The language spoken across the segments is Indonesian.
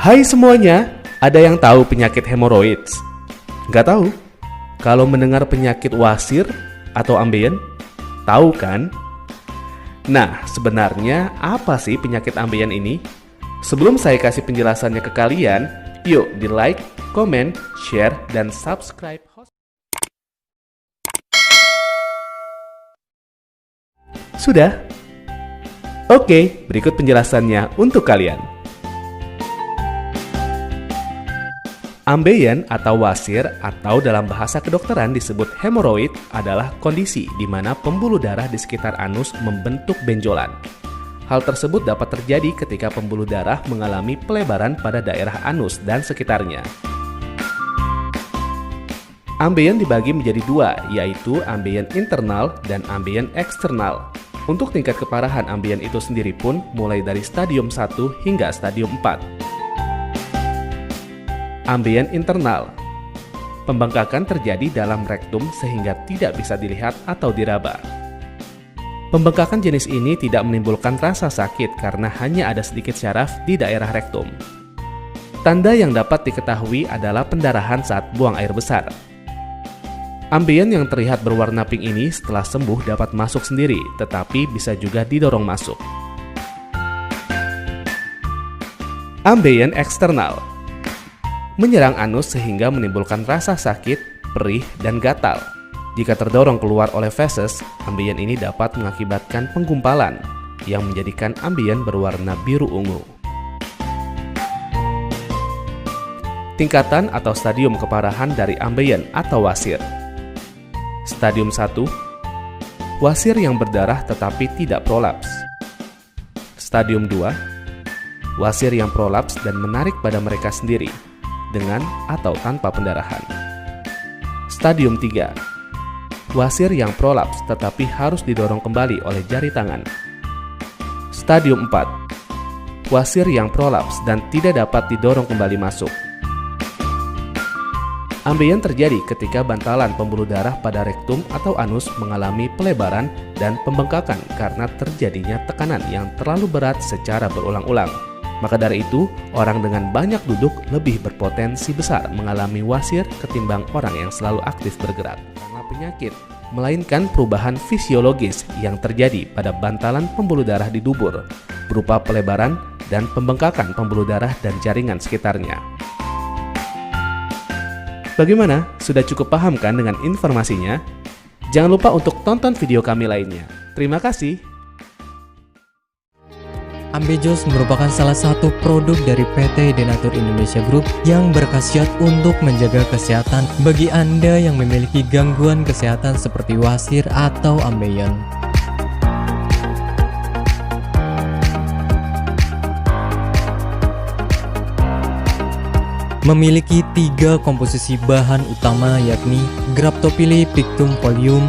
Hai semuanya, ada yang tahu penyakit hemoroids? Nggak tahu? Kalau mendengar penyakit wasir atau ambeien, tahu kan? Nah, sebenarnya apa sih penyakit ambeien ini? Sebelum saya kasih penjelasannya ke kalian, yuk di like, komen, share, dan subscribe. Sudah? Oke, berikut penjelasannya untuk kalian. Ambeien atau wasir atau dalam bahasa kedokteran disebut hemoroid adalah kondisi di mana pembuluh darah di sekitar anus membentuk benjolan. Hal tersebut dapat terjadi ketika pembuluh darah mengalami pelebaran pada daerah anus dan sekitarnya. Ambeien dibagi menjadi dua, yaitu ambeien internal dan ambeien eksternal. Untuk tingkat keparahan ambeien itu sendiri pun mulai dari stadium 1 hingga stadium 4. Ambeien internal. Pembengkakan terjadi dalam rektum sehingga tidak bisa dilihat atau diraba. Pembengkakan jenis ini tidak menimbulkan rasa sakit karena hanya ada sedikit syaraf di daerah rektum. Tanda yang dapat diketahui adalah pendarahan saat buang air besar. Ambeien yang terlihat berwarna pink ini setelah sembuh dapat masuk sendiri, tetapi bisa juga didorong masuk. Ambeien eksternal. Menyerang anus sehingga menimbulkan rasa sakit, perih, dan gatal. Jika terdorong keluar oleh feses, ambeien ini dapat mengakibatkan penggumpalan yang menjadikan ambeien berwarna biru ungu. Tingkatan atau stadium keparahan dari ambeien atau wasir. Stadium 1, wasir yang berdarah tetapi tidak prolaps. Stadium 2, wasir yang prolaps dan menarik pada mereka sendiri, dengan atau tanpa pendarahan. Stadium 3, wasir yang prolaps tetapi harus didorong kembali oleh jari tangan. Stadium 4, wasir yang prolaps dan tidak dapat didorong kembali masuk. Ambeien terjadi ketika bantalan pembuluh darah pada rektum atau anus mengalami pelebaran dan pembengkakan karena terjadinya tekanan yang terlalu berat secara berulang-ulang. Maka dari itu, orang dengan banyak duduk lebih berpotensi besar mengalami wasir ketimbang orang yang selalu aktif bergerak. Karena penyakit, melainkan perubahan fisiologis yang terjadi pada bantalan pembuluh darah di dubur, berupa pelebaran dan pembengkakan pembuluh darah dan jaringan sekitarnya. Bagaimana? Sudah cukup paham kan dengan informasinya? Jangan lupa untuk tonton video kami lainnya. Terima kasih. Ambejos merupakan salah satu produk dari PT Denatur Indonesia Group yang berkhasiat untuk menjaga kesehatan bagi Anda yang memiliki gangguan kesehatan seperti wasir atau ambeien. Memiliki 3 komposisi bahan utama yakni Graptophylle pictum folium,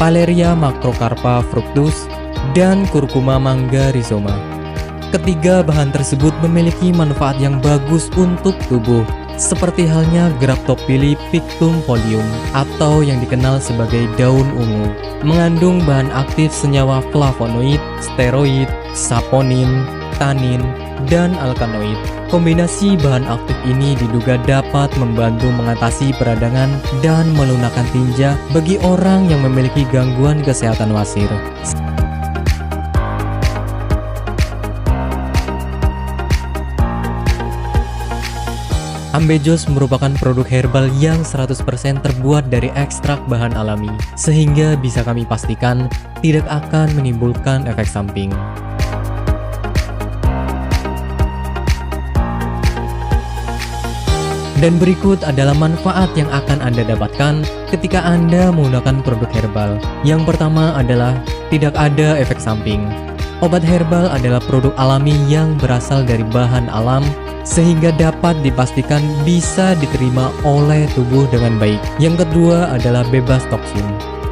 Paleria macrocarpa fructus, dan Curcuma mangga rhizoma. Ketiga bahan tersebut memiliki manfaat yang bagus untuk tubuh, seperti halnya Graptophylle pictum folium atau yang dikenal sebagai daun ungu. Mengandung bahan aktif senyawa flavonoid, steroid, saponin, tanin, dan alkaloid. Kombinasi bahan aktif ini diduga dapat membantu mengatasi peradangan dan melunakkan tinja bagi orang yang memiliki gangguan kesehatan wasir. Ambejos merupakan produk herbal yang 100% terbuat dari ekstrak bahan alami, sehingga bisa kami pastikan tidak akan menimbulkan efek samping. Dan berikut adalah manfaat yang akan Anda dapatkan ketika Anda menggunakan produk herbal. Yang pertama adalah tidak ada efek samping. Obat herbal adalah produk alami yang berasal dari bahan alam, sehingga dapat dipastikan bisa diterima oleh tubuh dengan baik. Yang kedua adalah bebas toksin.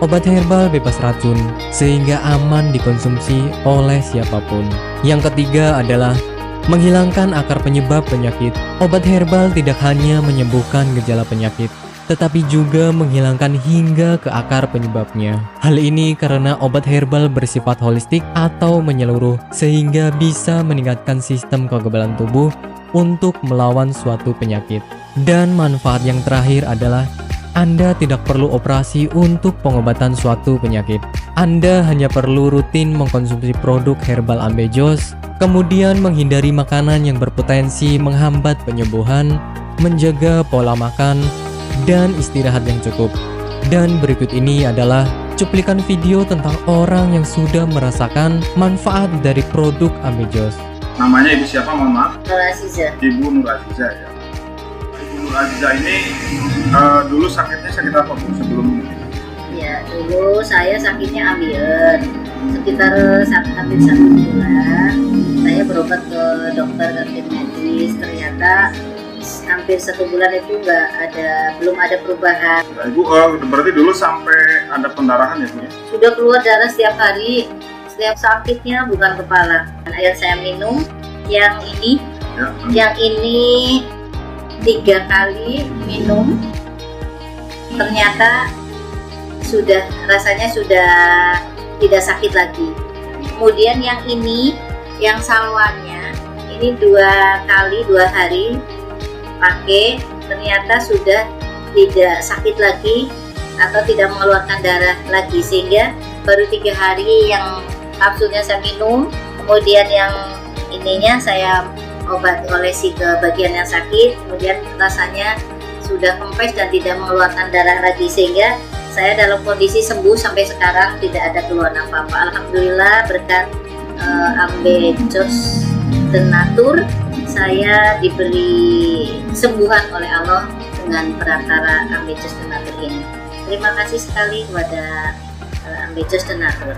Obat herbal bebas racun, sehingga aman dikonsumsi oleh siapapun. Yang ketiga adalah menghilangkan akar penyebab penyakit. Obat herbal tidak hanya menyembuhkan gejala penyakit, tetapi juga menghilangkan hingga ke akar penyebabnya. Hal ini karena obat herbal bersifat holistik atau menyeluruh, sehingga bisa meningkatkan sistem kekebalan tubuh untuk melawan suatu penyakit. Dan manfaat yang terakhir adalah Anda tidak perlu operasi untuk pengobatan suatu penyakit. Anda hanya perlu rutin mengkonsumsi produk herbal Ambejos, kemudian menghindari makanan yang berpotensi menghambat penyembuhan, menjaga pola makan, dan istirahat yang cukup. Dan berikut ini adalah cuplikan video tentang orang yang sudah merasakan manfaat dari produk Ambejos. Namanya Ibu siapa, mohon maaf? Nur Aziza. Ibu Nur Aziza ya. Ibu Nur Aziza ini dulu sakitnya sakit apa Bu sebelum ini? Ya, dulu saya sakitnya ambeien. Sekitar hampir 1 bulan, saya berobat ke dokter kantin medis. Ternyata hampir 1 bulan itu belum ada perubahan. Nah, Ibu berarti dulu sampai ada pendarahan ya Bu ya? Sudah keluar darah setiap hari. Setiap sakitnya bukan kepala. Air saya minum, yang ini 3 kali minum, ternyata rasanya sudah tidak sakit lagi. Kemudian yang ini, yang salwannya, ini 2 hari pakai, ternyata sudah tidak sakit lagi atau tidak mengeluarkan darah lagi, sehingga baru 3 hari yang kapsulnya saya minum, kemudian yang ininya saya olesi ke bagian yang sakit, kemudian rasanya sudah kempes dan tidak mengeluarkan darah lagi, sehingga saya dalam kondisi sembuh sampai sekarang, tidak ada keluhan apa-apa. Alhamdulillah berkat Ambejos Tenatur, saya diberi kesembuhan oleh Allah dengan perantara Ambejos Tenatur ini. Terima kasih sekali kepada Ambejos Tenatur.